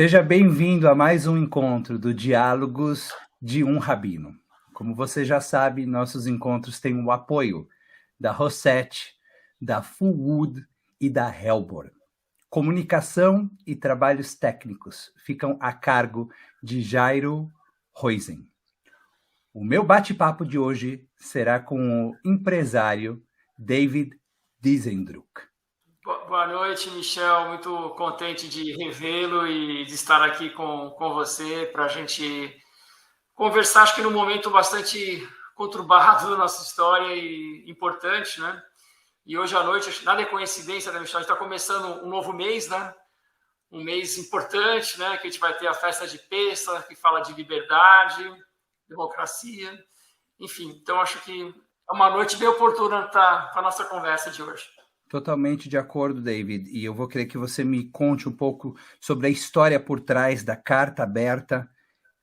Seja bem-vindo a mais um encontro do Diálogos de um Rabino. Como você já sabe, nossos encontros têm o apoio da Rosette, da Fullwood e da Helbor. Comunicação e trabalhos técnicos ficam a cargo de Jairo Roisen. O meu bate-papo de hoje será com o empresário David Diesendruck. Boa noite, Michel. Muito contente de revê-lo e de estar aqui com você para a gente conversar, acho que num momento bastante conturbado da nossa história e importante, né? E hoje à noite, nada é coincidência, né, Michel? A gente está começando um novo mês, né? Um mês importante, né? Que a gente vai ter a festa de Pêssar, que fala de liberdade, democracia, enfim. Então, acho que é uma noite bem oportuna para a nossa conversa de hoje. Totalmente de acordo, David. E eu vou querer que você me conte um pouco sobre a história por trás da Carta Aberta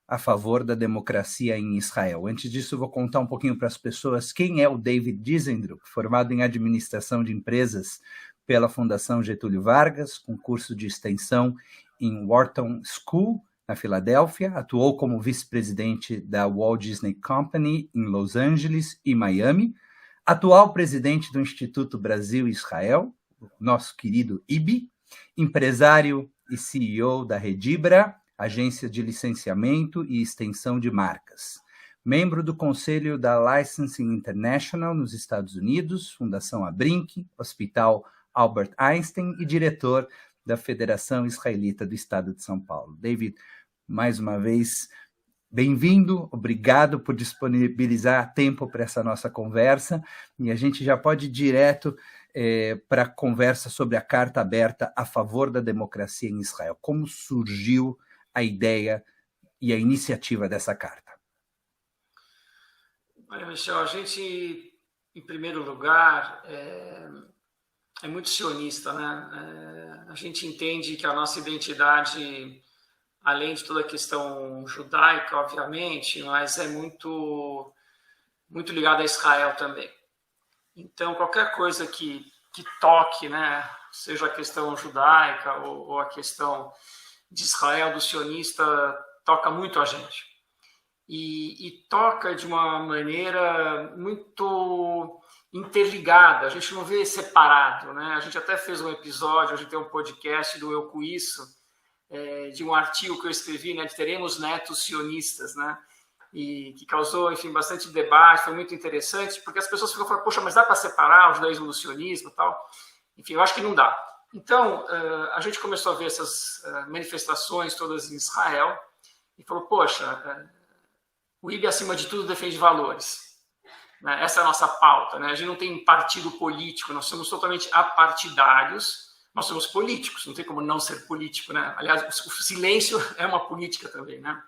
a favor da democracia em Israel. Antes disso, eu vou contar um pouquinho para as pessoas quem é o David Diesendruck, formado em administração de empresas pela Fundação Getúlio Vargas, com curso de extensão em Wharton School, na Filadélfia, atuou como vice-presidente da Walt Disney Company em Los Angeles e Miami, atual presidente do Instituto Brasil-Israel, nosso querido IBI, empresário e CEO da Redibra, agência de licenciamento e extensão de marcas. Membro do Conselho da Licensing International nos Estados Unidos, Fundação Abrinq, Hospital Albert Einstein e diretor da Federação Israelita do Estado de São Paulo. David, mais uma vez, bem-vindo, obrigado por disponibilizar tempo para essa nossa conversa, e a gente já pode ir direto para a conversa sobre a Carta Aberta a favor da democracia em Israel. Como surgiu a ideia e a iniciativa dessa carta? Olha, Michel, a gente, em primeiro lugar, é muito sionista, né? A gente entende que a nossa identidade, além de toda a questão judaica, obviamente, mas é muito ligada a Israel também. Então, qualquer coisa que toque, né, seja a questão judaica ou a questão de Israel, do sionista, toca muito a gente. E toca de uma maneira muito interligada, a gente não vê separado, né? A gente até fez um episódio, a gente tem um podcast do Eu Com Isso, de um artigo que eu escrevi, né, de Teremos Netos Sionistas, né? E que causou, enfim, bastante debate, foi muito interessante, porque as pessoas ficam falando, poxa, mas dá para separar o judaísmo do sionismo e tal? Enfim, eu acho que não dá. Então, a gente começou a ver essas manifestações todas em Israel e falou, poxa, o IBI, acima de tudo, defende valores. Né? Essa é a nossa pauta. Né? A gente não tem partido político, nós somos totalmente apartidários, nós somos políticos, não tem como não ser político. Né? Aliás, o silêncio é uma política também. Né?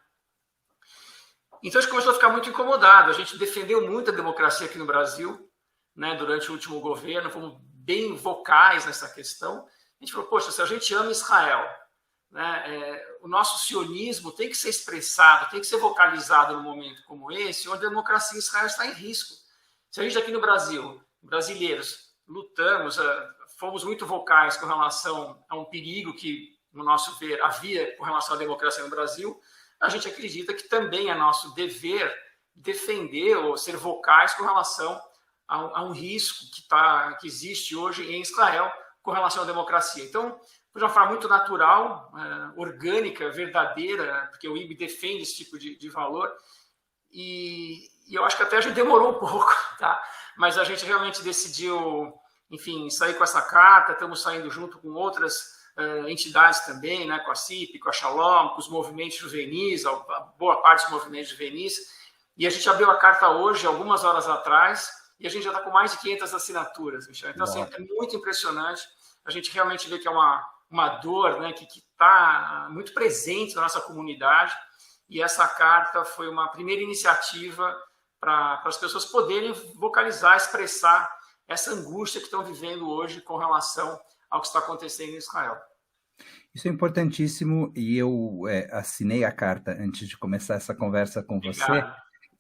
Então, a gente começou a ficar muito incomodado. A gente defendeu muito a democracia aqui no Brasil, né, durante o último governo, fomos bem vocais nessa questão. A gente falou, poxa, se a gente ama Israel, né, o nosso sionismo tem que ser expressado, tem que ser vocalizado num momento como esse, onde a democracia em Israel está em risco. Se a gente aqui no Brasil, brasileiros, lutamos, fomos muito vocais com relação a um perigo que, no nosso ver, havia com relação à democracia no Brasil, a gente acredita que também é nosso dever defender ou ser vocais com relação a um risco que existe hoje em Israel com relação à democracia. Então, de uma forma muito natural, orgânica, verdadeira, porque o IBI defende esse tipo de valor, e eu acho que até a gente demorou um pouco, tá? Mas a gente realmente decidiu, enfim, sair com essa carta, estamos saindo junto com outras entidades também, né, com a CIP, com a Shalom, com os movimentos juvenis, a boa parte dos movimentos juvenis, e a gente abriu a carta hoje, algumas horas atrás, e a gente já está com mais de 500 assinaturas, Michel. Então, assim, é muito impressionante, a gente realmente vê que é uma dor, né, que está muito presente na nossa comunidade, e essa carta foi uma primeira iniciativa para as pessoas poderem vocalizar, expressar essa angústia que estão vivendo hoje com relação ao que está acontecendo em Israel. Isso é importantíssimo, e eu assinei a carta antes de começar essa conversa com você,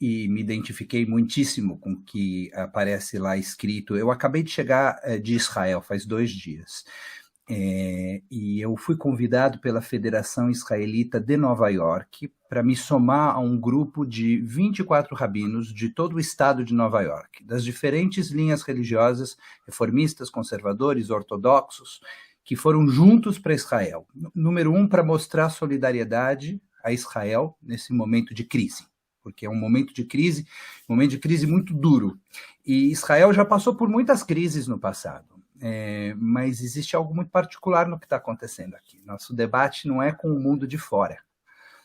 e me identifiquei muitíssimo com o que aparece lá escrito. Eu acabei de chegar de Israel, faz 2 dias, E eu fui convidado pela Federação Israelita de Nova York para me somar a um grupo de 24 rabinos de todo o estado de Nova York, das diferentes linhas religiosas, reformistas, conservadores, ortodoxos, que foram juntos para Israel. Número 1, para mostrar solidariedade a Israel nesse momento de crise, porque é um momento de crise muito duro. E Israel já passou por muitas crises no passado. Mas existe algo muito particular no que está acontecendo aqui. Nosso debate não é com o mundo de fora,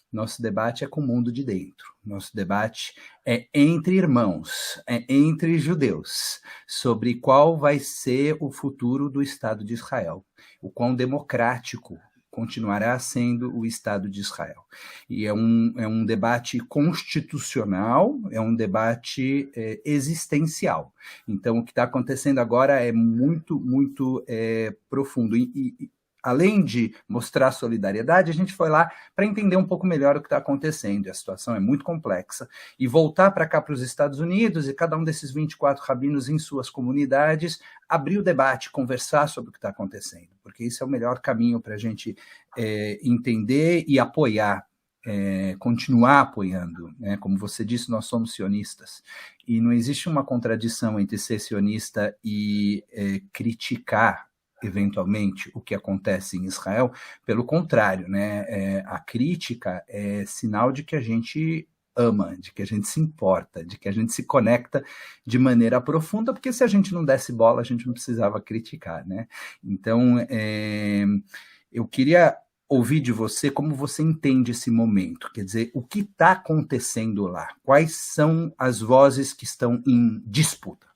nosso debate é com o mundo de dentro. Nosso debate é entre irmãos, é entre judeus, sobre qual vai ser o futuro do Estado de Israel, o quão democrático continuará sendo o Estado de Israel. E é um debate constitucional, é um debate existencial. Então, o que está acontecendo agora é muito, muito profundo. E além de mostrar solidariedade, a gente foi lá para entender um pouco melhor o que está acontecendo. A situação é muito complexa. E voltar para cá, para os Estados Unidos, e cada um desses 24 rabinos em suas comunidades, abrir o debate, conversar sobre o que está acontecendo, porque isso é o melhor caminho para a gente entender e apoiar, continuar apoiando. Né? Como você disse, nós somos sionistas, e não existe uma contradição entre ser sionista e criticar eventualmente o que acontece em Israel. Pelo contrário, né? A crítica é sinal de que a gente ama, de que a gente se importa, de que a gente se conecta de maneira profunda, porque se a gente não desse bola, a gente não precisava criticar, né? Então, eu queria ouvir de você como você entende esse momento, quer dizer, o que está acontecendo lá? Quais são as vozes que estão em disputa?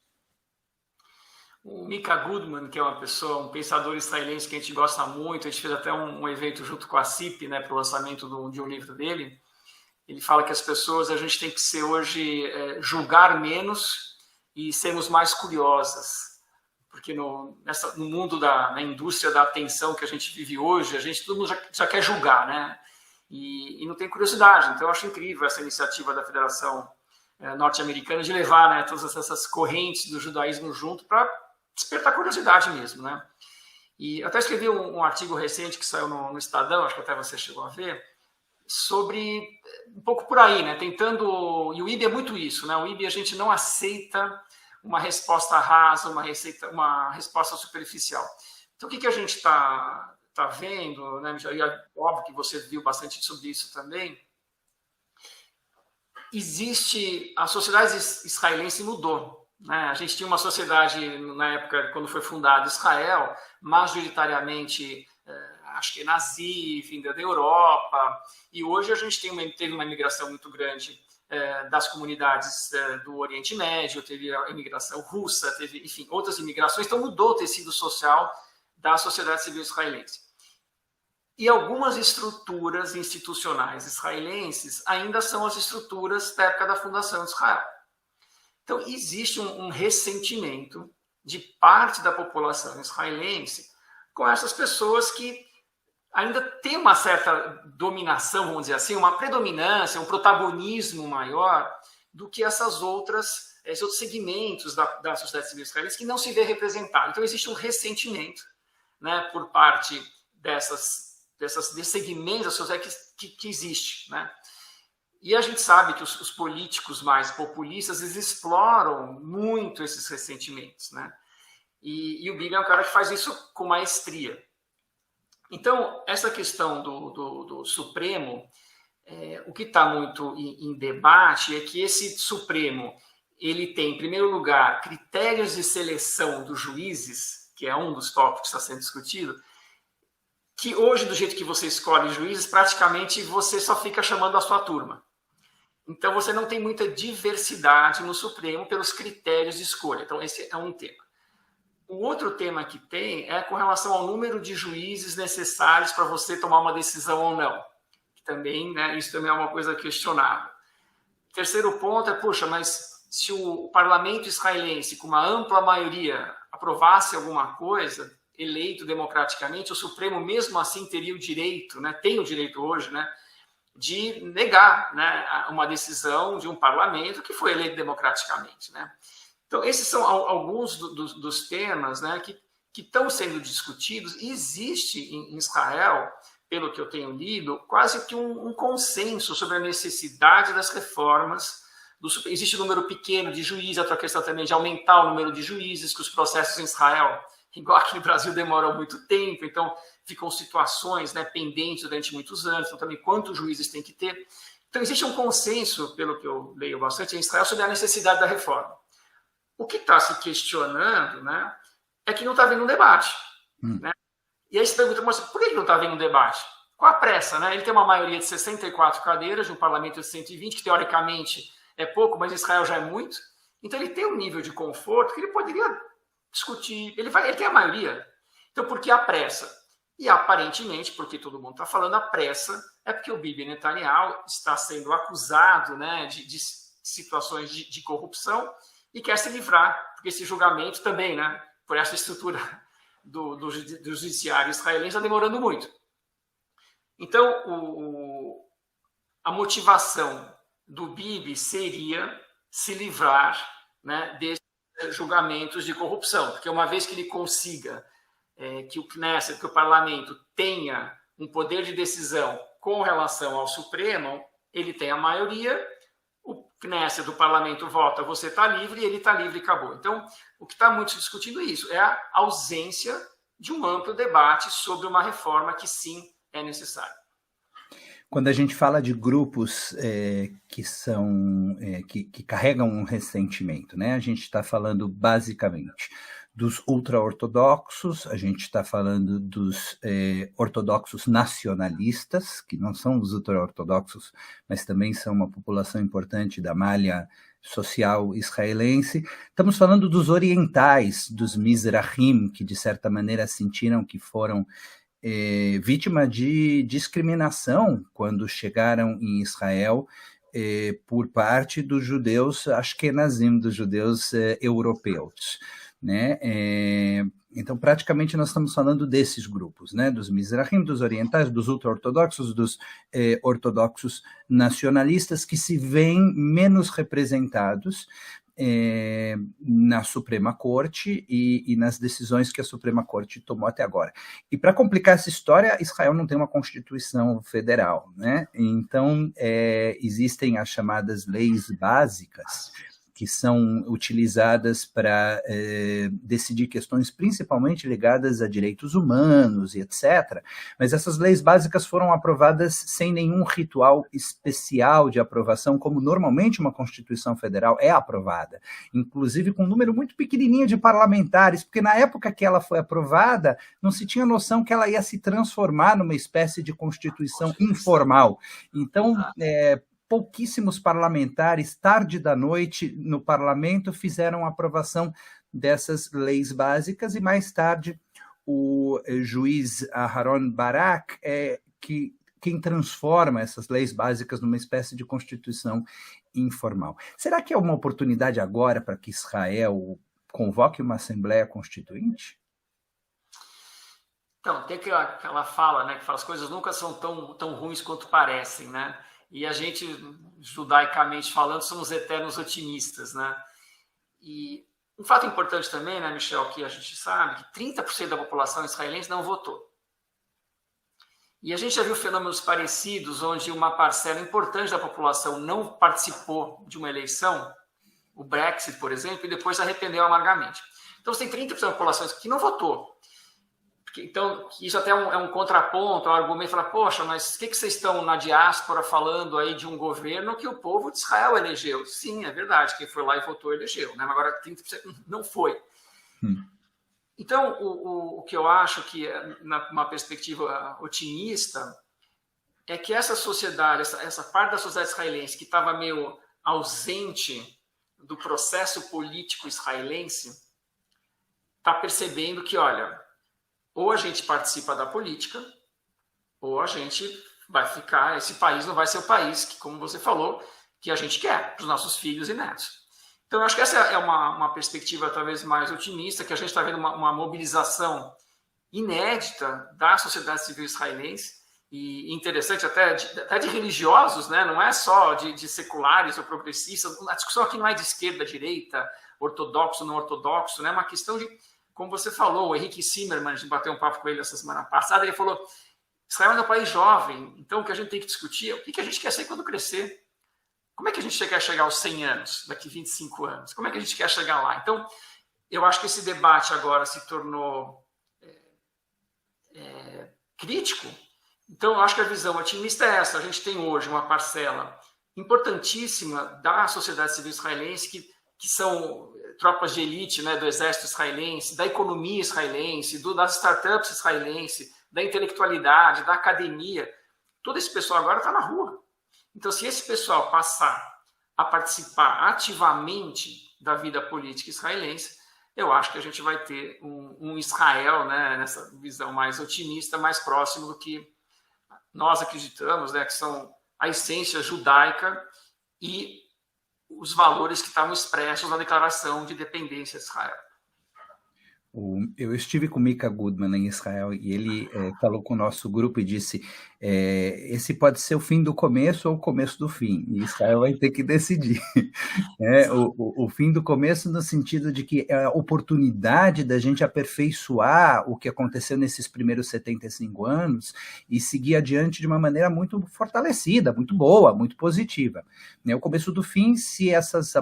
O Mika Goodman, que é uma pessoa, um pensador israelense que a gente gosta muito, a gente fez até um evento junto com a CIP, né, para o lançamento de um livro dele. Ele fala que as pessoas, a gente tem que ser hoje, julgar menos e sermos mais curiosas. Porque no mundo na indústria da atenção que a gente vive hoje, todo mundo já quer julgar, né? E não tem curiosidade. Então eu acho incrível essa iniciativa da Federação Norte-Americana de levar, né, todas essas correntes do judaísmo junto para despertar curiosidade mesmo, né? E até escrevi um artigo recente que saiu no Estadão, acho que até você chegou a ver, sobre um pouco por aí, né? Tentando, e o IB é muito isso, né? O IB a gente não aceita uma resposta rasa, uma resposta superficial. Então o que a gente está vendo, né, Michel? E é óbvio que você viu bastante sobre isso também. A sociedade israelense mudou. Né? A gente tinha uma sociedade, na época, quando foi fundado Israel, majoritariamente ashkenazi, vinda da Europa, e hoje a gente teve uma imigração muito grande das comunidades do Oriente Médio, teve a imigração russa, teve, enfim, outras imigrações, então mudou o tecido social da sociedade civil israelense. E algumas estruturas institucionais israelenses ainda são as estruturas da época da fundação de Israel. Então, existe um ressentimento de parte da população israelense com essas pessoas que ainda têm uma certa dominação, vamos dizer assim, uma predominância, um protagonismo maior do que esses outros segmentos da sociedade civil israelense que não se vê representado. Então, existe um ressentimento, né, por parte desses segmentos da sociedade que existe, né? E a gente sabe que os políticos mais populistas, eles exploram muito esses ressentimentos, né? E o Bibi é um cara que faz isso com maestria. Então, essa questão do Supremo, o que está muito em debate é que esse Supremo, ele tem, em primeiro lugar, critérios de seleção dos juízes, que é um dos tópicos que está sendo discutido, que hoje, do jeito que você escolhe juízes, praticamente você só fica chamando a sua turma. Então, você não tem muita diversidade no Supremo pelos critérios de escolha. Então, esse é um tema. O outro tema que tem é com relação ao número de juízes necessários para você tomar uma decisão ou não. Que também, né, isso também é uma coisa questionável. Terceiro ponto é, poxa, mas se o parlamento israelense, com uma ampla maioria, aprovasse alguma coisa, eleito democraticamente, o Supremo, mesmo assim, teria o direito, né, tem o direito hoje, né, de negar, né, uma decisão de um parlamento que foi eleito democraticamente, né? Então, esses são alguns dos temas, né, que estão sendo discutidos, e existe em Israel, pelo que eu tenho lido, quase que um consenso sobre a necessidade das reformas. Existe um número pequeno de juízes, outra questão também de aumentar o número de juízes, que os processos em Israel, igual aqui no Brasil, demoram muito tempo, então ficam situações, né, pendentes durante muitos anos, então também quantos juízes tem que ter. Então existe um consenso, pelo que eu leio bastante em Israel, sobre a necessidade da reforma. O que está se questionando, né, é que não está havendo um debate. Né? E aí se pergunta, mas por que não está havendo um debate? Qual a pressa? Né? Ele tem uma maioria de 64 cadeiras, de um parlamento de 120, que teoricamente é pouco, mas Israel já é muito. Então ele tem um nível de conforto que ele poderia discutir. Ele tem a maioria. Então por que a pressa? E aparentemente, porque todo mundo está falando, a pressa é porque o Bibi Netanyahu está sendo acusado, né, de situações de corrupção e quer se livrar, porque esse julgamento também, né, por essa estrutura do judiciário israelense está demorando muito. Então, a motivação do Bibi seria se livrar, né, desses julgamentos de corrupção, porque uma vez que ele consiga que o Knesset, que o parlamento tenha um poder de decisão com relação ao Supremo, ele tem a maioria, o Knesset do parlamento vota, você está livre, e ele está livre e acabou. Então, o que está muito se discutindo é isso, é a ausência de um amplo debate sobre uma reforma que sim é necessária. Quando a gente fala de grupos que carregam um ressentimento, né? A gente está falando basicamente dos ultra-ortodoxos, a gente está falando dos ortodoxos nacionalistas, que não são os ultra-ortodoxos, mas também são uma população importante da malha social israelense. Estamos falando dos orientais, dos Mizrahim, que de certa maneira sentiram que foram vítima de discriminação quando chegaram em Israel por parte dos judeus ashkenazim, dos judeus europeus. Né? Então, praticamente, nós estamos falando desses grupos, né? Dos Mizrahim, dos orientais, dos ultra-ortodoxos, dos ortodoxos nacionalistas, que se veem menos representados na Suprema Corte e nas decisões que a Suprema Corte tomou até agora. E para complicar essa história, Israel não tem uma Constituição federal, né? Então, existem as chamadas leis básicas, que são utilizadas para decidir questões principalmente ligadas a direitos humanos e etc. Mas essas leis básicas foram aprovadas sem nenhum ritual especial de aprovação, como normalmente uma Constituição Federal é aprovada, inclusive com um número muito pequenininho de parlamentares, porque na época que ela foi aprovada, não se tinha noção que ela ia se transformar numa espécie de Constituição informal. Então, pouquíssimos parlamentares, tarde da noite, no parlamento, fizeram a aprovação dessas leis básicas, e mais tarde o juiz Aharon Barak quem transforma essas leis básicas numa espécie de constituição informal. Será que é uma oportunidade agora para que Israel convoque uma Assembleia Constituinte? Então, tem aquela fala, né, que fala, as coisas nunca são tão ruins quanto parecem, né? E a gente, judaicamente falando, somos eternos otimistas, né? E um fato importante também, né, Michel, que a gente sabe que 30% da população israelense não votou. E a gente já viu fenômenos parecidos, onde uma parcela importante da população não participou de uma eleição, o Brexit, por exemplo, e depois se arrependeu amargamente. Então, você tem 30% da população que não votou. Então, isso até é um contraponto, um argumento, falar, poxa, mas o que vocês estão na diáspora falando aí de um governo que o povo de Israel elegeu? Sim, é verdade, quem foi lá e votou elegeu, né? Mas agora 30% não foi. Então, o que eu acho que, numa perspectiva otimista, é que essa sociedade, essa parte da sociedade israelense que estava meio ausente do processo político israelense, está percebendo que, olha, ou a gente participa da política, ou a gente vai ficar, esse país não vai ser o país que, como você falou, que a gente quer para os nossos filhos e netos. Então, eu acho que essa é uma perspectiva talvez mais otimista, que a gente está vendo uma mobilização inédita da sociedade civil israelense, e interessante até de religiosos, né? Não é só de seculares ou progressistas, a discussão aqui não é de esquerda, direita, ortodoxo, não ortodoxo, né? É uma questão de como você falou, o Henrique Zimmermann, a gente bateu um papo com ele essa semana passada, ele falou, Israel é um país jovem, então o que a gente tem que discutir é o que a gente quer ser quando crescer. Como é que a gente quer chegar aos 100 anos, daqui 25 anos? Como é que a gente quer chegar lá? Então, eu acho que esse debate agora se tornou crítico. Então, eu acho que a visão otimista é essa. A gente tem hoje uma parcela importantíssima da sociedade civil israelense, que são tropas de elite, né, do exército israelense, da economia israelense, das startups israelenses, da intelectualidade, da academia. Todo esse pessoal agora está na rua. Então, se esse pessoal passar a participar ativamente da vida política israelense, eu acho que a gente vai ter um Israel, né, nessa visão mais otimista, mais próximo do que nós acreditamos, né, que são a essência judaica e os valores que estavam expressos na Declaração de Independência de Israel. Eu estive com Mika Goodman em Israel e ele falou com o nosso grupo e disse esse pode ser o fim do começo ou o começo do fim, e Israel vai ter que decidir. O fim do começo no sentido de que é a oportunidade da gente aperfeiçoar o que aconteceu nesses primeiros 75 anos e seguir adiante de uma maneira muito fortalecida, muito boa, muito positiva. O começo do fim, se essas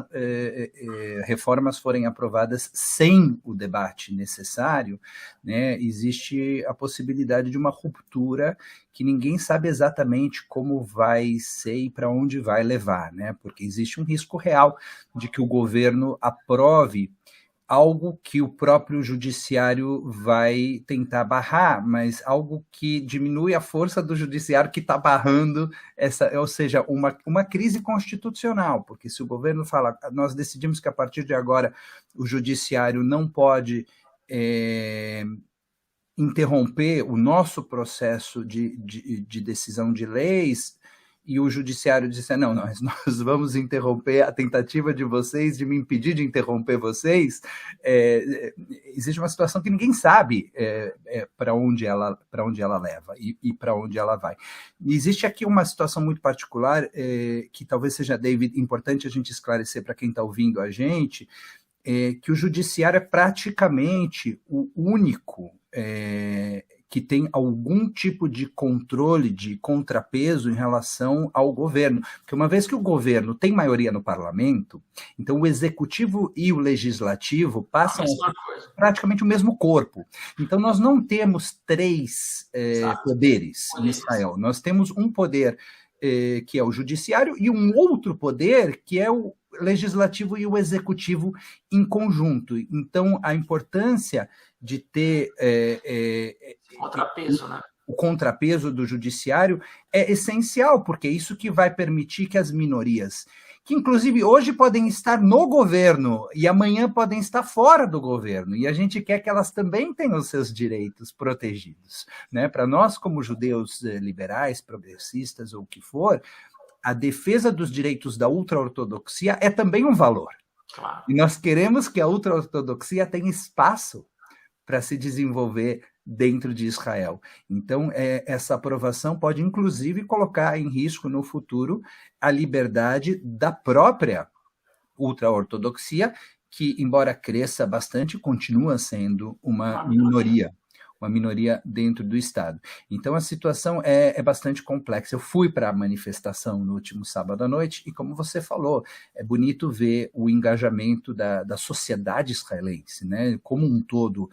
reformas forem aprovadas sem o debate necessário, né, existe a possibilidade de uma ruptura que ninguém sabe exatamente como vai ser e para onde vai levar, né, porque existe um risco real de que o governo aprove algo que o próprio judiciário vai tentar barrar, mas algo que diminui a força do judiciário que está barrando ou seja, uma crise constitucional, porque se o governo fala, nós decidimos que a partir de agora o judiciário não pode interromper o nosso processo de decisão de leis, e o judiciário disse, não, nós vamos interromper a tentativa de vocês de me impedir de interromper vocês, existe uma situação que ninguém sabe para onde ela leva e para onde ela vai. E existe aqui uma situação muito particular que talvez seja, David, importante a gente esclarecer para quem está ouvindo a gente, que o judiciário é praticamente o único que tem algum tipo de controle, de contrapeso em relação ao governo. Porque uma vez que o governo tem maioria no parlamento, então o executivo e o legislativo passam a ser praticamente o mesmo corpo. Então nós não temos três poderes em Israel. Nós temos um poder que é o judiciário e um outro poder que é o legislativo e o executivo em conjunto. Então, a importância de ter contrapeso, né? O contrapeso do judiciário é essencial, porque é isso que vai permitir que as minorias, que inclusive hoje podem estar no governo e amanhã podem estar fora do governo, e a gente quer que elas também tenham os seus direitos protegidos, né? Para nós, como judeus liberais, progressistas ou o que for, a defesa dos direitos da ultra-ortodoxia é também um valor. Claro. E nós queremos que a ultra-ortodoxia tenha espaço para se desenvolver dentro de Israel. Então, essa aprovação pode, inclusive, colocar em risco no futuro a liberdade da própria ultra-ortodoxia, que, embora cresça bastante, continua sendo uma minoria dentro do Estado. Então, a situação é bastante complexa. Eu fui para a manifestação no último sábado à noite e, como você falou, é bonito ver o engajamento da sociedade israelense, né? Como um todo,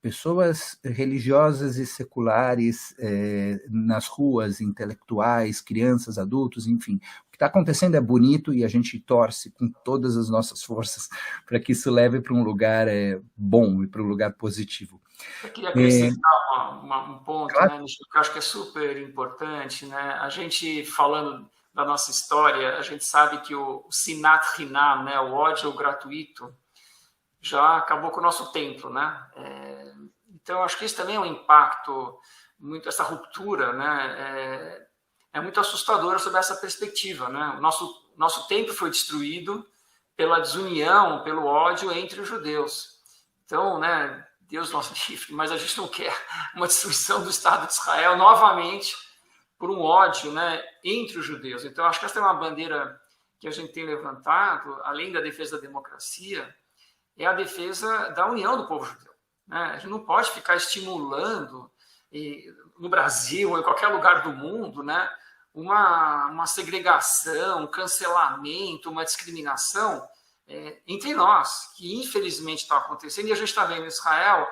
pessoas religiosas e seculares nas ruas, intelectuais, crianças, adultos, enfim. O que está acontecendo é bonito e a gente torce com todas as nossas forças para que isso leve para um lugar bom e para um lugar positivo. Eu queria acrescentar um ponto, claro, né, que eu acho que é super importante, né? A gente, falando da nossa história, a gente sabe que o Sinat Hinam, né, o ódio gratuito, já acabou com o nosso templo, né? Então, acho que isso também é um impacto, muito essa ruptura, né? É muito assustadora sobre essa perspectiva, né? O nosso templo foi destruído pela desunião, pelo ódio entre os judeus. Então, né, Deus nos livre, mas a gente não quer uma destruição do Estado de Israel novamente por um ódio, né, entre os judeus. Então, acho que essa é uma bandeira que a gente tem levantado, além da defesa da democracia, é a defesa da união do povo judeu. Né? A gente não pode ficar estimulando, no Brasil ou em qualquer lugar do mundo, né, uma segregação, um cancelamento, uma discriminação entre nós, que infelizmente está acontecendo, e a gente está vendo em Israel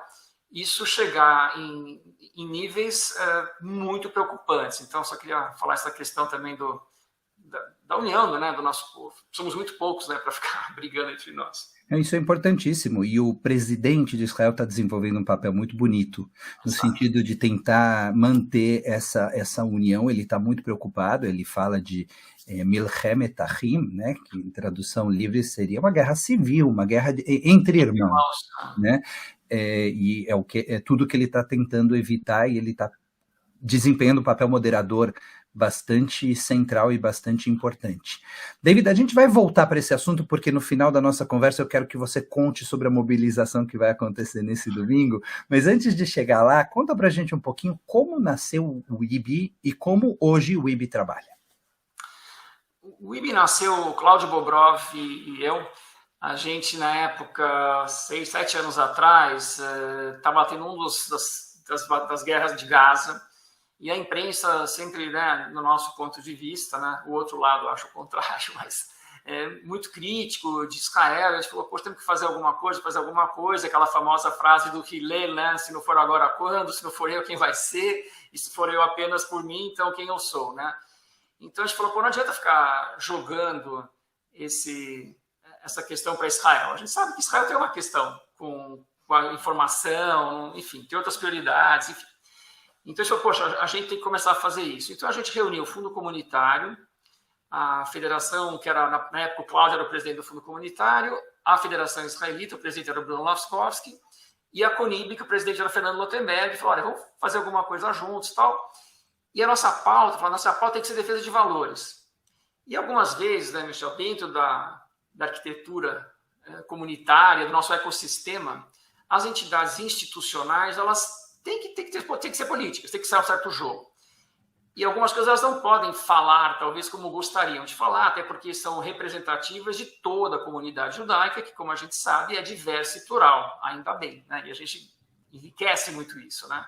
isso chegar em níveis muito preocupantes. Então, só queria falar essa questão também da união, né, do nosso povo. Somos muito poucos, né, para ficar brigando entre nós. Isso é importantíssimo, e o presidente de Israel está desenvolvendo um papel muito bonito, no sentido de tentar manter essa união. Ele está muito preocupado, ele fala de Milchemet Achim, né, que em tradução livre seria uma guerra civil, uma guerra entre irmãos, né, e é tudo que ele está tentando evitar, e ele está desempenhando um papel moderador bastante central e bastante importante. David, a gente vai voltar para esse assunto, porque no final da nossa conversa eu quero que você conte sobre a mobilização que vai acontecer nesse domingo, mas antes de chegar lá, conta para a gente um pouquinho como nasceu o IB e como hoje o IB trabalha. O IB nasceu, o Cláudio Bobrov e eu, a gente na época, 6, 7 anos atrás, estava tendo das guerras de Gaza, e a imprensa sempre, né, no nosso ponto de vista, né, o outro lado acha o contrário, mas muito crítico de Israel. A gente falou, poxa, temos que fazer alguma coisa, aquela famosa frase do Hillel, né, se não for agora, quando? Se não for eu, quem vai ser? E se for eu apenas por mim, então quem eu sou, né? Então a gente falou, pô, não adianta ficar jogando essa questão para Israel. A gente sabe que Israel tem uma questão com a informação, enfim, tem outras prioridades, enfim. Então, a gente falou, poxa, a gente tem que começar a fazer isso. Então, a gente reuniu o Fundo Comunitário, a Federação, que era, na época, o Cláudio era o presidente do Fundo Comunitário, a Federação Israelita, o presidente era o Bruno Lavskovsky, e a CONIB, que o presidente era o Fernando Lotenberg, falou, olha, vamos fazer alguma coisa juntos e tal. E a nossa pauta tem que ser defesa de valores. E algumas vezes, né, Michel, dentro da arquitetura comunitária, do nosso ecossistema, as entidades institucionais, elas tem que ser políticas, tem que ser um certo jogo. E algumas coisas elas não podem falar, talvez, como gostariam de falar, até porque são representativas de toda a comunidade judaica, que, como a gente sabe, é diversa e plural, ainda bem, né? E a gente enriquece muito isso, né?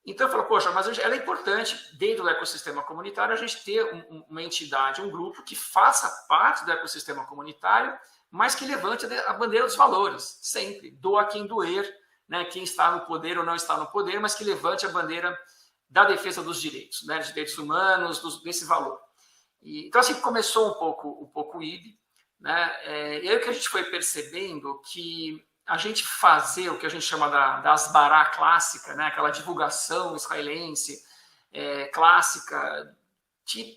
Então, eu falo, poxa, mas ela é importante, dentro do ecossistema comunitário, a gente ter uma entidade, um grupo que faça parte do ecossistema comunitário, mas que levante a bandeira dos valores, sempre. Doa quem doer, né, quem está no poder ou não está no poder, mas que levante a bandeira da defesa dos direitos, né, dos direitos humanos, desse valor. Então, assim, começou um pouco o IB, né, e aí o que a gente foi percebendo que a gente fazer o que a gente chama da asbará clássica, né, aquela divulgação israelense clássica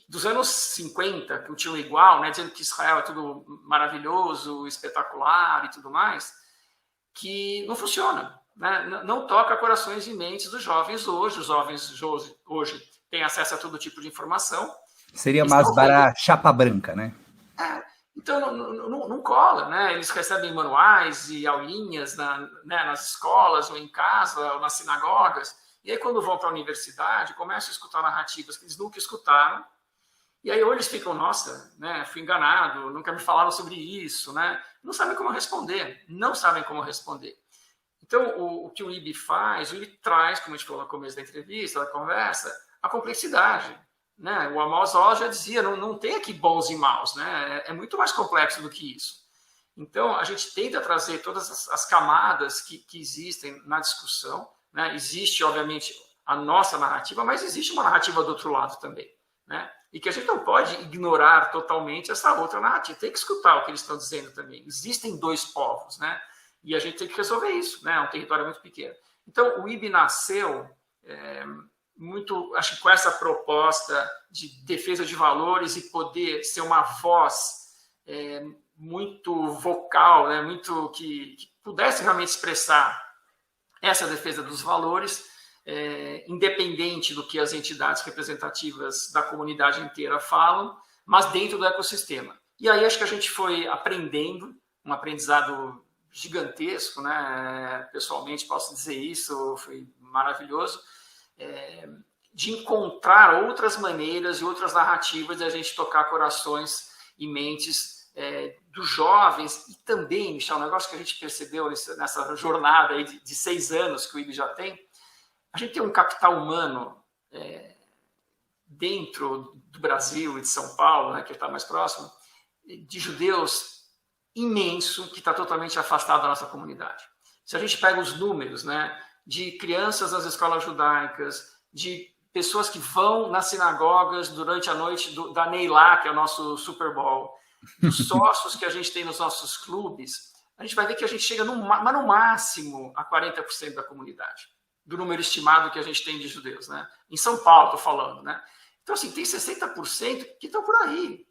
dos anos 50, que tinham igual, né, dizendo que Israel é tudo maravilhoso, espetacular e tudo mais, que não funciona. Né? Não toca corações e mentes dos jovens hoje. Os jovens hoje têm acesso a todo tipo de informação. Seria mais para chapa branca, né? Então não cola, né? Eles recebem manuais e aulinhas nas escolas, ou em casa, ou nas sinagogas, e aí quando vão para a universidade, começam a escutar narrativas que eles nunca escutaram, e aí ou eles ficam, nossa, né, fui enganado, nunca me falaram sobre isso, né? Não sabem como responder. Então, o que o IB faz, ele traz, como a gente falou no começo da entrevista, da conversa, a complexidade. Né? O Amos Oz já dizia, não tem aqui bons e maus, né? É muito mais complexo do que isso. Então, a gente tenta trazer todas as camadas que existem na discussão. Né? Existe, obviamente, a nossa narrativa, mas existe uma narrativa do outro lado também. Né? E que a gente não pode ignorar totalmente essa outra narrativa. Tem que escutar o que eles estão dizendo também. Existem dois povos, né? E a gente tem que resolver isso, né? É um território muito pequeno. Então, o IB nasceu muito, acho que com essa proposta de defesa de valores e poder ser uma voz muito vocal, né? Muito que pudesse realmente expressar essa defesa dos valores, independente do que as entidades representativas da comunidade inteira falam, mas dentro do ecossistema. E aí acho que a gente foi aprendendo, um aprendizado gigantesco, né? Pessoalmente posso dizer isso, foi maravilhoso, de encontrar outras maneiras e outras narrativas de a gente tocar corações e mentes dos jovens, e também, Michel, um negócio que a gente percebeu nessa jornada aí de 6 anos que o IB já tem, a gente tem um capital humano dentro do Brasil e de São Paulo, né, que está mais próximo, de judeus imenso, que está totalmente afastado da nossa comunidade. Se a gente pega os números, né, de crianças nas escolas judaicas, de pessoas que vão nas sinagogas durante a noite da Neilá, que é o nosso Super Bowl, dos sócios que a gente tem nos nossos clubes, a gente vai ver que a gente chega no máximo a 40% da comunidade, do número estimado que a gente tem de judeus, né? Em São Paulo, estou falando, né? Então, assim, tem 60% que estão por aí.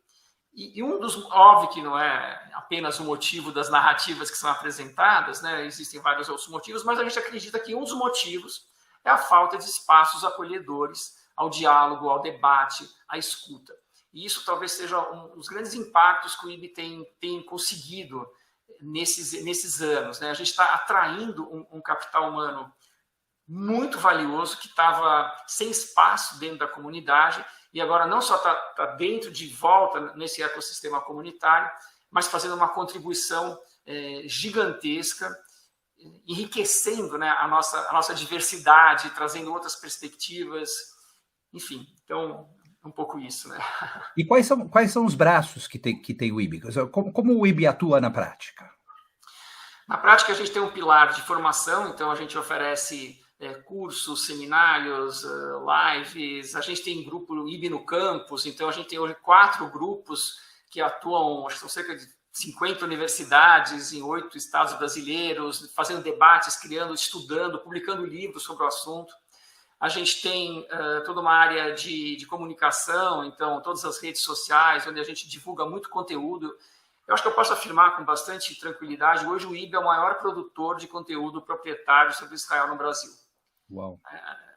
E um dos, óbvio que não é apenas o motivo das narrativas que são apresentadas, né? Existem vários outros motivos, mas a gente acredita que um dos motivos é a falta de espaços acolhedores ao diálogo, ao debate, à escuta. E isso talvez seja um dos grandes impactos que o IB tem conseguido nesses anos, né? A gente está atraindo um capital humano muito valioso que estava sem espaço dentro da comunidade e agora não só está dentro de volta nesse ecossistema comunitário, mas fazendo uma contribuição gigantesca, enriquecendo, né, a nossa diversidade, trazendo outras perspectivas, enfim, então um pouco isso, né? E quais são os braços que tem o IB? Como o IB atua na prática? Na prática, a gente tem um pilar de formação, então a gente oferece cursos, seminários, lives, a gente tem grupo IB no campus, então a gente tem hoje 4 grupos que atuam, acho que são cerca de 50 universidades em 8 estados brasileiros, fazendo debates, criando, estudando, publicando livros sobre o assunto. A gente tem toda uma área de comunicação, então todas as redes sociais, onde a gente divulga muito conteúdo. Eu acho que eu posso afirmar com bastante tranquilidade, hoje o IB é o maior produtor de conteúdo proprietário sobre Israel no Brasil. Uau.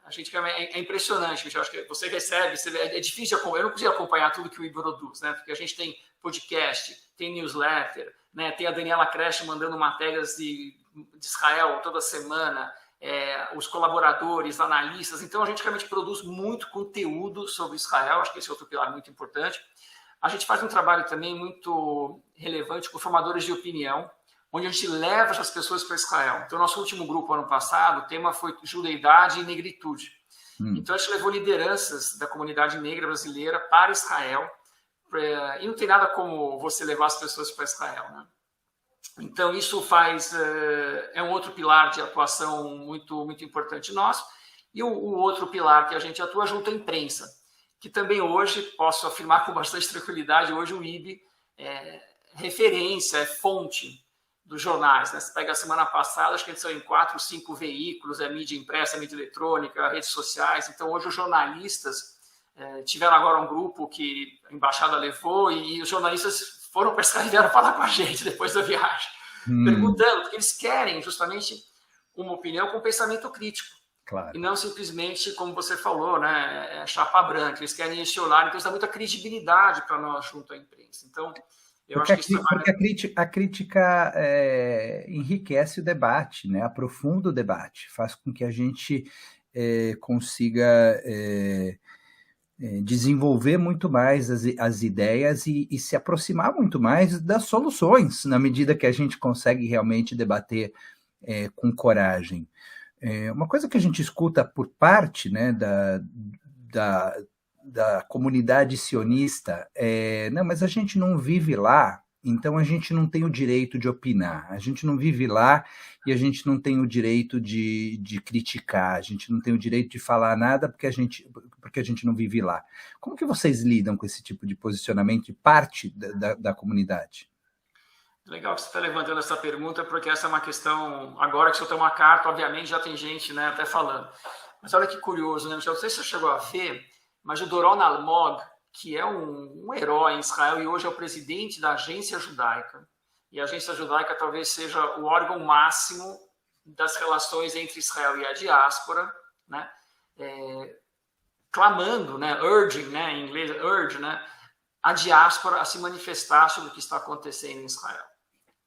A gente é impressionante, Michel. Acho que você recebe, é difícil, eu não consigo acompanhar tudo que o IB produz, né? Porque a gente tem podcast, tem newsletter, né? Tem a Daniela Kresh mandando matérias de Israel toda semana, os colaboradores, analistas. Então a gente realmente produz muito conteúdo sobre Israel, acho que esse é outro pilar muito importante. A gente faz um trabalho também muito relevante com formadores de opinião, onde a gente leva essas pessoas para Israel. Então, nosso último grupo, ano passado, o tema foi judeidade e negritude. Então, a gente levou lideranças da comunidade negra brasileira para Israel, e não tem nada como você levar as pessoas para Israel, né? Então, isso é um outro pilar de atuação muito, muito importante nosso. E o outro pilar que a gente atua junto à imprensa, que também hoje, posso afirmar com bastante tranquilidade, hoje o IB é referência, é fonte dos jornais, né? Você pega a semana passada, acho que eles são em 4, 5 veículos, mídia impressa, mídia eletrônica, redes sociais. Então, hoje os jornalistas tiveram agora um grupo que a embaixada levou e os jornalistas foram para Israel e vieram falar com a gente depois da viagem, perguntando, porque eles querem justamente uma opinião com pensamento crítico. Claro. E não simplesmente, como você falou, né, chapa branca. Eles querem esse olhar, então isso dá muita credibilidade para nós junto à imprensa. Então, porque a crítica enriquece o debate, né? Aprofunda o debate, faz com que a gente consiga desenvolver muito mais as ideias e se aproximar muito mais das soluções, na medida que a gente consegue realmente debater com coragem. Uma coisa que a gente escuta por parte, né, da comunidade sionista não, mas a gente não vive lá, então a gente não tem o direito de opinar, a gente não vive lá e a gente não tem o direito de criticar, a gente não tem o direito de falar nada porque a gente não vive lá. Como que vocês lidam com esse tipo de posicionamento de parte da comunidade? Legal que você está levantando essa pergunta, porque essa é uma questão, agora que você tem uma carta, obviamente já tem gente, né, até falando. Mas olha que curioso, né, Michel? Não sei se você chegou a ver, mas o Doron Almog, que é um herói em Israel e hoje é o presidente da Agência Judaica, e a Agência Judaica talvez seja o órgão máximo das relações entre Israel e a diáspora, né, clamando, né, urging, né, em inglês, urge, né, a diáspora a se manifestar sobre o que está acontecendo em Israel.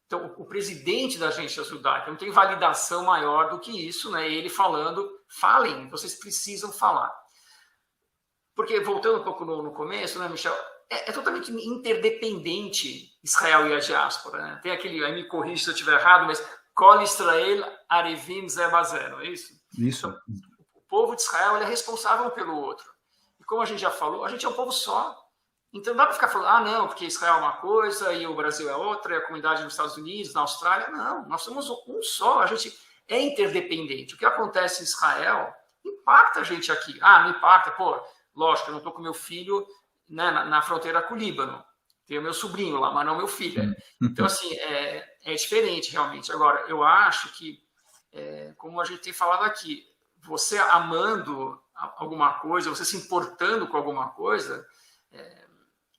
Então, o presidente da Agência Judaica não tem validação maior do que isso, né? Ele falando, falem, vocês precisam falar. Porque, voltando um pouco no começo, né, Michel, é totalmente interdependente Israel e a diáspora. Né? Tem aquele, aí me corrija se eu estiver errado, mas Kol Israel Arevim Ze Baze, não é isso? Isso. Então, o povo de Israel ele é responsável um pelo outro. E como a gente já falou, a gente é um povo só. Então não dá para ficar falando, não, porque Israel é uma coisa e o Brasil é outra, e a comunidade nos Estados Unidos, na Austrália. Não, nós somos um só, a gente é interdependente. O que acontece em Israel impacta a gente aqui. Não impacta, lógico, eu não estou com meu filho, né, na fronteira com o Líbano. Tenho meu sobrinho lá, mas não meu filho. Então, assim, é diferente realmente. Agora, eu acho que, como a gente tem falado aqui, você amando alguma coisa, você se importando com alguma coisa,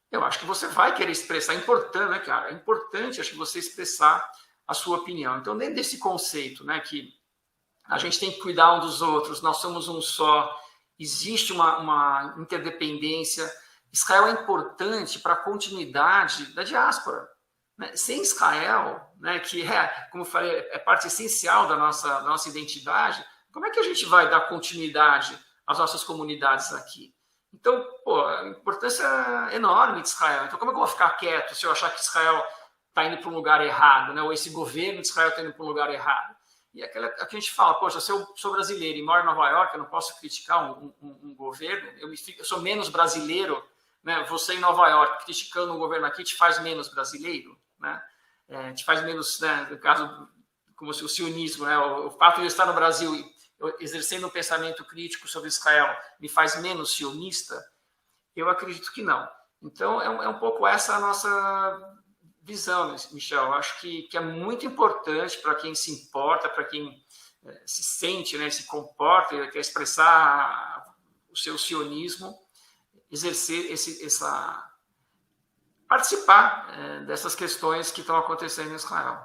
eu acho que você vai querer expressar. É importante, né, cara? É importante, acho que você expressar a sua opinião. Então, dentro desse conceito, né, que a gente tem que cuidar um dos outros, nós somos um só, existe uma interdependência. Israel é importante para a continuidade da diáspora. Né? Sem Israel, né, que como eu falei, é parte essencial da nossa identidade, como é que a gente vai dar continuidade às nossas comunidades aqui? Então, a importância é enorme de Israel. Então, como é que eu vou ficar quieto se eu achar que Israel está indo para um lugar errado, né? Ou esse governo de Israel está indo para um lugar errado? E aqui a gente fala, poxa, se eu sou brasileiro e moro em Nova York, eu não posso criticar um governo, eu sou menos brasileiro, né? Você em Nova York criticando um governo aqui te faz menos brasileiro, né? Te faz menos, né, no caso, como se o sionismo, né? O fato de eu estar no Brasil exercendo um pensamento crítico sobre Israel me faz menos sionista? Eu acredito que não. Então, é um pouco essa a nossa visão, Michel. Eu acho que é muito importante para quem se importa, para quem se sente, né, se comporta, quer expressar o seu sionismo, exercer participar dessas questões que estão acontecendo em Israel.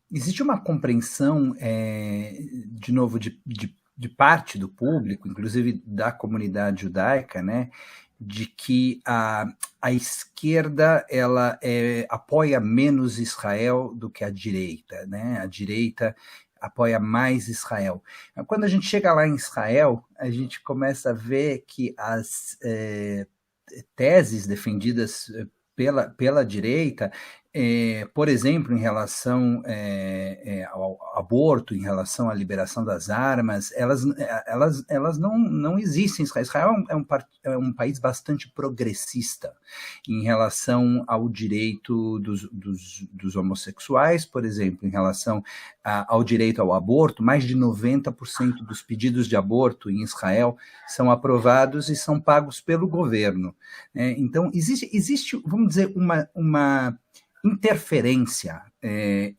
Existe uma compreensão, de novo, de parte do público, inclusive da comunidade judaica, né, de que a esquerda ela apoia menos Israel do que a direita, né? A direita apoia mais Israel. Quando a gente chega lá em Israel, a gente começa a ver que as teses defendidas pela direita, por exemplo, em relação ao aborto, em relação à liberação das armas, elas não existem. Israel é um país bastante progressista em relação ao direito dos homossexuais, por exemplo, em relação ao direito ao aborto. Mais de 90% dos pedidos de aborto em Israel são aprovados e são pagos pelo governo. Então, existe, vamos dizer, uma interferência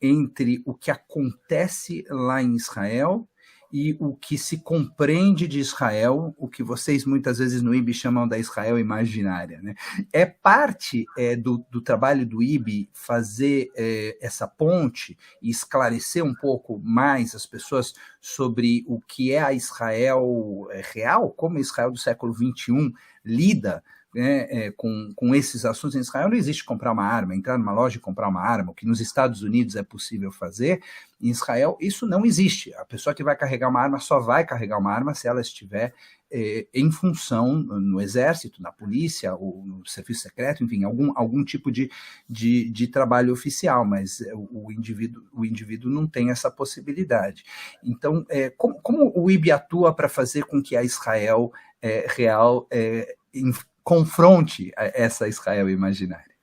entre o que acontece lá em Israel e o que se compreende de Israel, o que vocês muitas vezes no IB chamam da Israel imaginária, né? É parte do trabalho do IB fazer essa ponte e esclarecer um pouco mais as pessoas sobre o que é a Israel real, como a Israel do século XXI lida com esses assuntos. Em Israel não existe comprar uma arma, entrar numa loja e comprar uma arma, o que nos Estados Unidos é possível fazer. Em Israel isso não existe. A pessoa que vai carregar uma arma só vai carregar uma arma se ela estiver em função no exército, na polícia, ou no serviço secreto, enfim, algum tipo de trabalho oficial, mas o indivíduo não tem essa possibilidade. Então, como o IB atua para fazer com que a Israel real confronte essa Israel imaginária?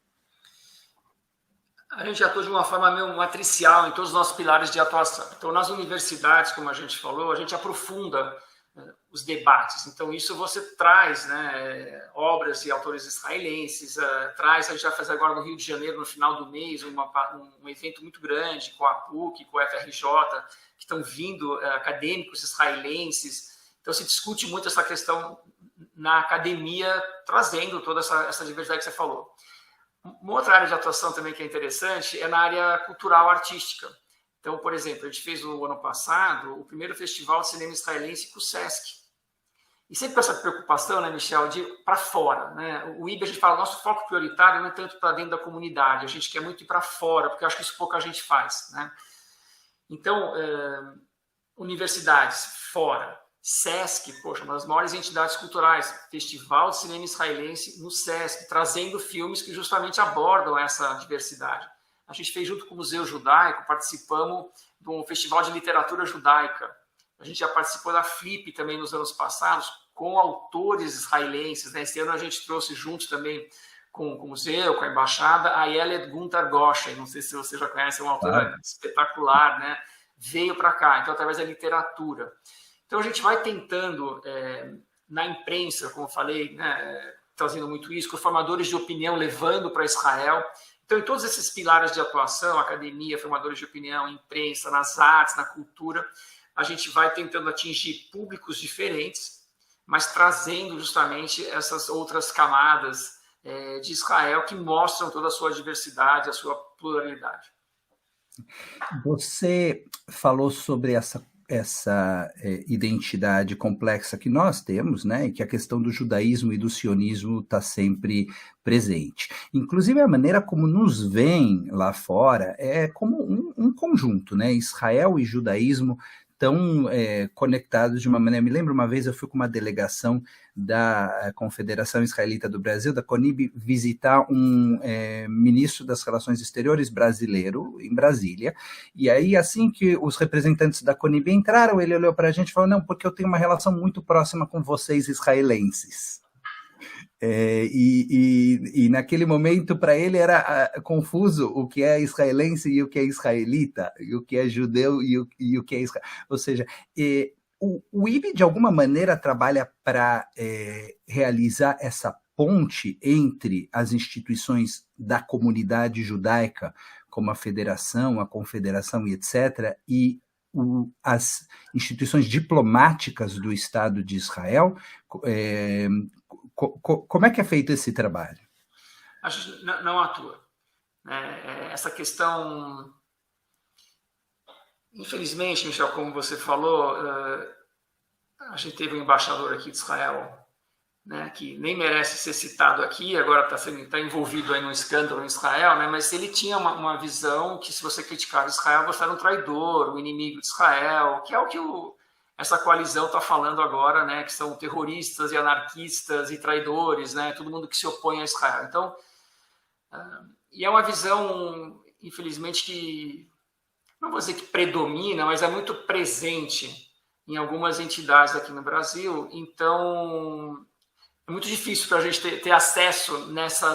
A gente atua de uma forma meio matricial em todos os nossos pilares de atuação. Então, nas universidades, como a gente falou, a gente aprofunda os debates. Então, isso você traz, né, obras e autores israelenses, a gente vai fazer agora no Rio de Janeiro, no final do mês, um evento muito grande com a PUC, com a FRJ, que estão vindo acadêmicos israelenses. Então, se discute muito essa questão na academia, trazendo toda essa diversidade que você falou. Uma outra área de atuação também que é interessante é na área cultural artística. Então, por exemplo, a gente fez no ano passado o primeiro festival de cinema israelense com o Sesc. E sempre com essa preocupação, né, Michel, de ir para fora. Né? O IB, a gente fala, nosso foco prioritário não é tanto para dentro da comunidade, a gente quer muito ir para fora, porque eu acho que isso pouca gente faz. Né? Então, universidades fora. Sesc, poxa, uma das maiores entidades culturais, Festival de Cinema Israelense no Sesc, trazendo filmes que justamente abordam essa diversidade. A gente fez junto com o Museu Judaico, participamos de um festival de literatura judaica. A gente já participou da Flip também nos anos passados, com autores israelenses, né? Esse ano a gente trouxe junto também com o museu, com a embaixada, a Ayelet Gunter Goshen, não sei se você já conhece, é uma autora espetacular, né? Veio para cá, então através da literatura. Então, a gente vai tentando, na imprensa, como eu falei, né, trazendo muito isso, com formadores de opinião levando para Israel. Então, em todos esses pilares de atuação, academia, formadores de opinião, imprensa, nas artes, na cultura, a gente vai tentando atingir públicos diferentes, mas trazendo justamente essas outras camadas de Israel que mostram toda a sua diversidade, a sua pluralidade. Você falou sobre essa identidade complexa que nós temos, né, e que a questão do judaísmo e do sionismo está sempre presente. Inclusive, a maneira como nos veem lá fora é como um conjunto, né? Israel e judaísmo estão conectados de uma maneira. Me lembro uma vez eu fui com uma delegação da Confederação Israelita do Brasil, da CONIB, visitar um ministro das Relações Exteriores brasileiro em Brasília, e aí assim que os representantes da CONIB entraram, ele olhou para a gente e falou, não, porque eu tenho uma relação muito próxima com vocês israelenses. E naquele momento para ele era confuso o que é israelense e o que é israelita, e o que é judeu e o que é Israel. Ou seja, o IB de alguma maneira trabalha para realizar essa ponte entre as instituições da comunidade judaica, como a Federação, a Confederação e etc., e as instituições diplomáticas do Estado de Israel. Como é que é feito esse trabalho? A gente não atua. Essa questão, infelizmente, Michel, como você falou, a gente teve um embaixador aqui de Israel, né, que nem merece ser citado aqui, agora está envolvido aí num escândalo em Israel, né, mas ele tinha uma visão que se você criticava Israel, você era um traidor, um inimigo de Israel, que é o que essa coalizão está falando agora, né, que são terroristas e anarquistas e traidores, né, todo mundo que se opõe a Israel. Então, e é uma visão, infelizmente, que não vou dizer que predomina, mas é muito presente em algumas entidades aqui no Brasil. Então, é muito difícil para a gente ter acesso nessa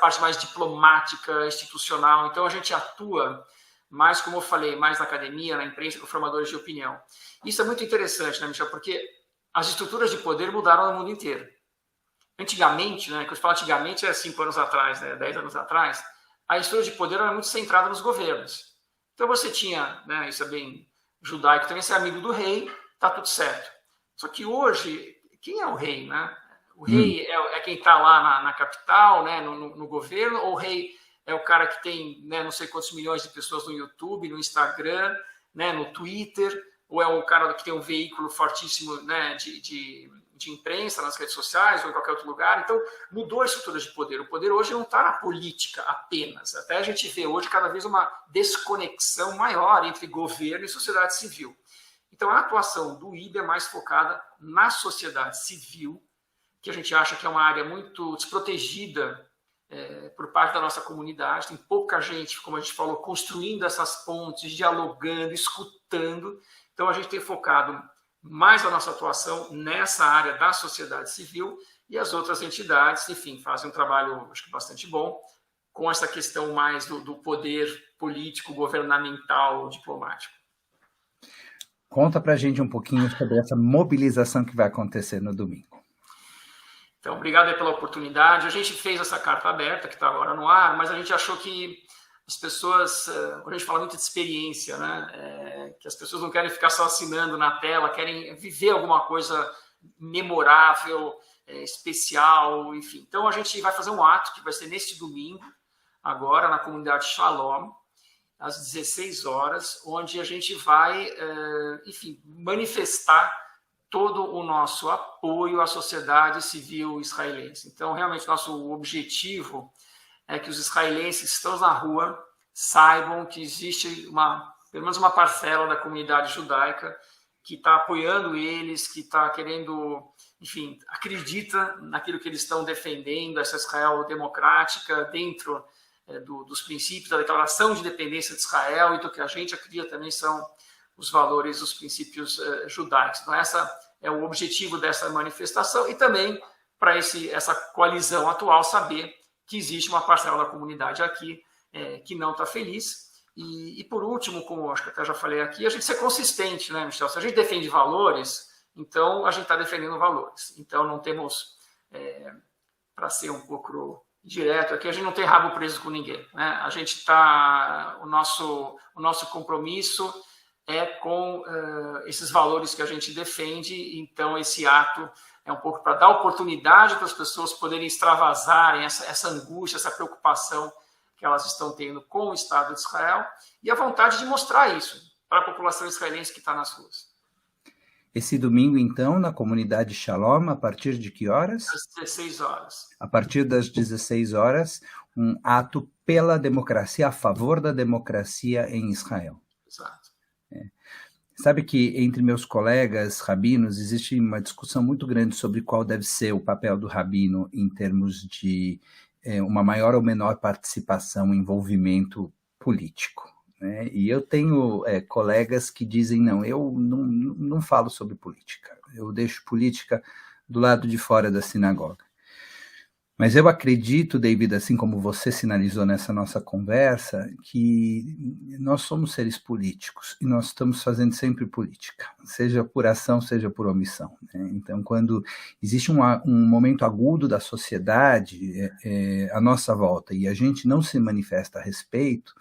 parte mais diplomática, institucional. Então, a gente atua mais, como eu falei, mais na academia, na imprensa, com formadores de opinião. Isso é muito interessante, né, Michel? Porque as estruturas de poder mudaram no mundo inteiro. Antigamente, né, quando eu falo antigamente, é 5 anos atrás, né, 10 anos atrás, a estrutura de poder era muito centrada nos governos. Então você tinha, né, isso é bem judaico, também ser amigo do rei, tá tudo certo. Só que hoje, quem é o rei, né? O rei é quem está lá na capital, né, no governo, ou o rei é o cara que tem, né, não sei quantos milhões de pessoas no YouTube, no Instagram, né, no Twitter, ou é o cara que tem um veículo fortíssimo, né, de imprensa nas redes sociais ou em qualquer outro lugar. Então, mudou a estrutura de poder. O poder hoje não está na política apenas. Até a gente vê hoje cada vez uma desconexão maior entre governo e sociedade civil. Então, a atuação do IB é mais focada na sociedade civil, que a gente acha que é uma área muito desprotegida por parte da nossa comunidade. Tem pouca gente, como a gente falou, construindo essas pontes, dialogando, escutando. Então, a gente tem focado mais a nossa atuação nessa área da sociedade civil, e as outras entidades, enfim, fazem um trabalho, acho que bastante bom, com essa questão mais do poder político, governamental, diplomático. Conta pra gente um pouquinho sobre essa mobilização que vai acontecer no domingo. Então, obrigado aí pela oportunidade. A gente fez essa carta aberta, que está agora no ar, mas a gente achou que as pessoas, quando a gente fala muito de experiência, né, que as pessoas não querem ficar só assinando na tela, querem viver alguma coisa memorável, especial, enfim. Então, a gente vai fazer um ato que vai ser neste domingo, agora, na comunidade Shalom, às 16 horas, onde a gente vai, enfim, manifestar todo o nosso apoio à sociedade civil israelense. Então, realmente, nosso objetivo é que os israelenses que estão na rua saibam que existe pelo menos uma parcela da comunidade judaica está apoiando eles, que está querendo, enfim, acredita naquilo que eles estão defendendo, essa Israel democrática, dentro dos princípios da Declaração de Independência de Israel e do que a gente acredita também são os valores, os princípios judaicos. Então, essa é o objetivo dessa manifestação e também para essa coalizão atual saber que existe uma parcela da comunidade aqui que não está feliz. E por último, como acho que até já falei aqui, a gente ser consistente, né, Michel? Se a gente defende valores, então a gente está defendendo valores. Então não temos, para ser um pouco direto aqui, a gente não tem rabo preso com ninguém, né? A gente está, o nosso compromisso é com esses valores que a gente defende. Então esse ato é um pouco para dar oportunidade para as pessoas poderem extravasarem essa angústia, essa preocupação que elas estão tendo com o Estado de Israel e a vontade de mostrar isso para a população israelense que está nas ruas. Esse domingo, então, na comunidade Shalom, a partir de que horas? Às 16 horas. A partir das 16 horas, um ato pela democracia, a favor da democracia em Israel. Exato. Sabe que entre meus colegas rabinos existe uma discussão muito grande sobre qual deve ser o papel do rabino em termos de uma maior ou menor participação, envolvimento político, né? E eu tenho colegas que dizem, não, eu não falo sobre política, eu deixo política do lado de fora da sinagoga. Mas eu acredito, David, assim como você sinalizou nessa nossa conversa, que nós somos seres políticos e nós estamos fazendo sempre política, seja por ação, seja por omissão, né? Então, quando existe um momento agudo da sociedade à nossa volta e a gente não se manifesta a respeito,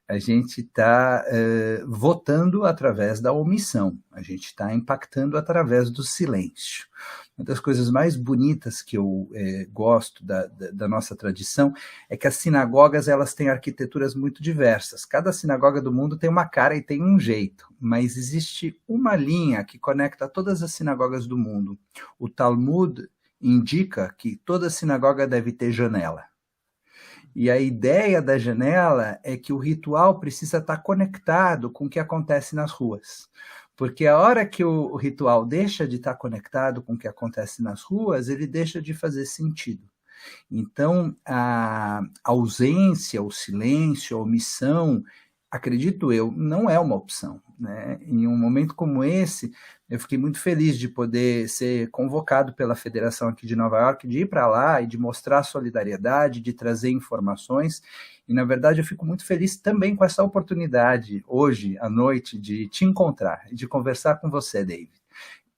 a gente está votando através da omissão, a gente está impactando através do silêncio. Uma das coisas mais bonitas que eu gosto da nossa tradição é que as sinagogas elas têm arquiteturas muito diversas. Cada sinagoga do mundo tem uma cara e tem um jeito, mas existe uma linha que conecta todas as sinagogas do mundo. O Talmud indica que toda sinagoga deve ter janela. E a ideia da janela é que o ritual precisa estar conectado com o que acontece nas ruas. Porque a hora que o ritual deixa de estar conectado com o que acontece nas ruas, ele deixa de fazer sentido. Então, a ausência, o silêncio, a omissão, acredito eu, não é uma opção, né? Em um momento como esse, eu fiquei muito feliz de poder ser convocado pela Federação aqui de Nova York, de ir para lá e de mostrar solidariedade, de trazer informações. E, na verdade, eu fico muito feliz também com essa oportunidade, hoje, à noite, de te encontrar e de conversar com você, David,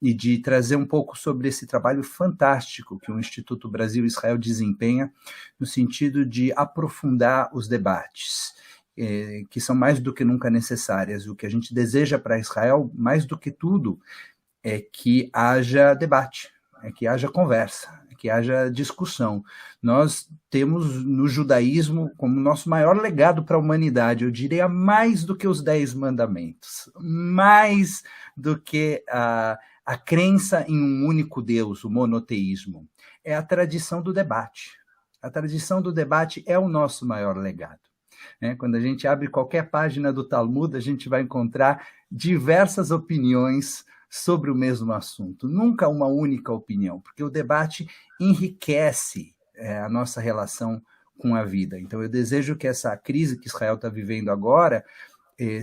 e de trazer um pouco sobre esse trabalho fantástico que o Instituto Brasil-Israel desempenha no sentido de aprofundar os debates, que são mais do que nunca necessárias. O que a gente deseja para Israel, mais do que tudo, é que haja debate, é que haja conversa, é que haja discussão. Nós temos no judaísmo como nosso maior legado para a humanidade, eu diria mais do que os 10 mandamentos, mais do que a crença em um único Deus, o monoteísmo, é a tradição do debate. A tradição do debate é o nosso maior legado. Quando a gente abre qualquer página do Talmud, a gente vai encontrar diversas opiniões sobre o mesmo assunto, nunca uma única opinião, porque o debate enriquece a nossa relação com a vida. Então, eu desejo que essa crise que Israel está vivendo agora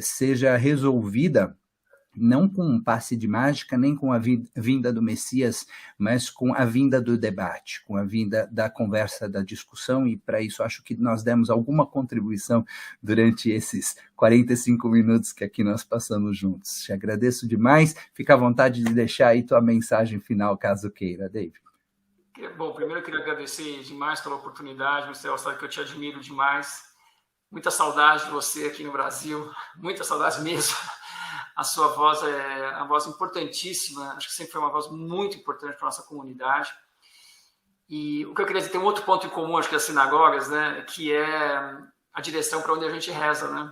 seja resolvida não com um passe de mágica, nem com a vinda do Messias, mas com a vinda do debate, com a vinda da conversa, da discussão, e para isso acho que nós demos alguma contribuição durante esses 45 minutos que aqui nós passamos juntos. Te agradeço demais, fica à vontade de deixar aí tua mensagem final, caso queira, David. Bom, primeiro eu queria agradecer demais pela oportunidade, Marcelo, sabe que eu te admiro demais, muita saudade de você aqui no Brasil, muita saudade mesmo. A sua voz é uma voz importantíssima, acho que sempre foi uma voz muito importante para a nossa comunidade. E o que eu queria dizer, tem um outro ponto em comum, acho que as sinagogas, né, que é a direção para onde a gente reza, né?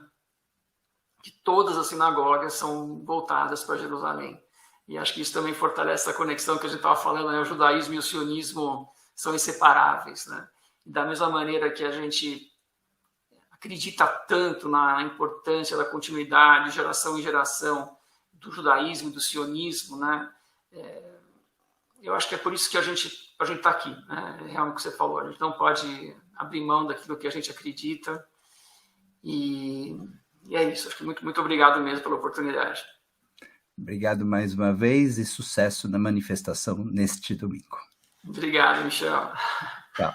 Que todas as sinagogas são voltadas para Jerusalém. E acho que isso também fortalece essa conexão que a gente estava falando, né? O judaísmo e o sionismo são inseparáveis, né? E da mesma maneira que a gente acredita tanto na importância da continuidade, de geração em geração, do judaísmo e do sionismo, né? Eu acho que é por isso que a gente está aqui, né? É realmente o que você falou, a gente não pode abrir mão daquilo que a gente acredita, e é isso. Acho que muito obrigado mesmo pela oportunidade. Obrigado mais uma vez e sucesso na manifestação neste domingo. Obrigado, Michel. Tchau.